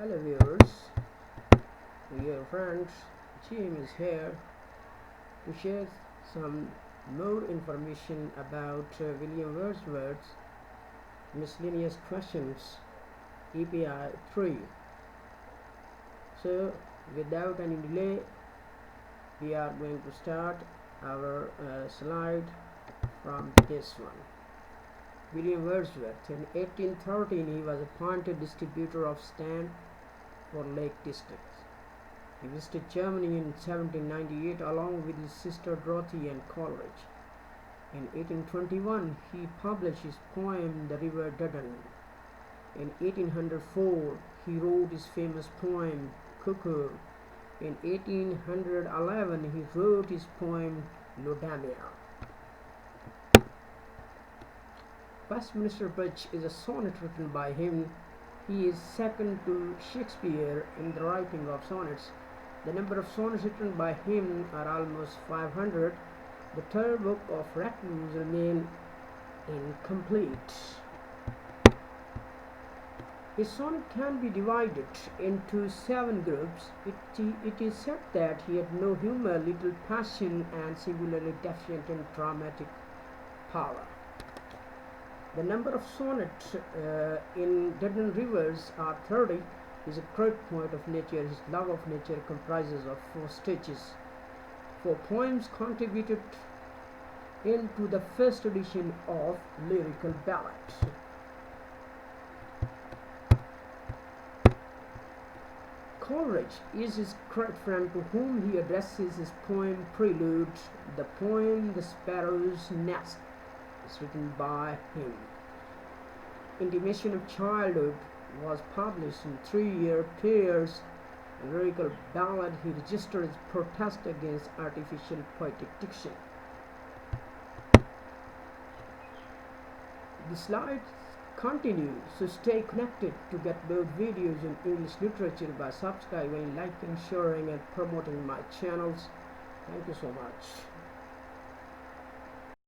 Hello viewers, your friends Jim is here to share some more information about William Wordsworth's Miscellaneous Questions EPI 3. So without any delay, we are going to start our slide from this one. William Wordsworth. In 1813 he was appointed distributor of stamp for Lake District. He visited Germany in 1798 along with his sister Dorothy and Coleridge. In 1821 he published his poem The River Duddon. In 1804 he wrote his famous poem Cuckoo. In 1811 he wrote his poem Lodamia. Westminster Bridge is a sonnet written by him. He is second to Shakespeare in the writing of sonnets. The number of sonnets written by him are almost 500. The third book of Recluse remains incomplete. His sonnet can be divided into 7 groups. It is said that he had no humor, little passion, and singularly deficient in dramatic power. The number of sonnets in Duddon Rivers are 30. He is a great poet of nature. His love of nature comprises of 4 stages. 4 poems contributed into the first edition of Lyrical Ballads. Coleridge is his great friend to whom he addresses his poem Prelude. The poem The Sparrow's Nest is written by him. Intimation of Childhood was published in 3-year periods. In Lyrical Ballad he registered his protest against artificial poetic diction. The slides continue, so stay connected to get both videos in English literature by subscribing, liking, sharing and promoting my channels. Thank you so much.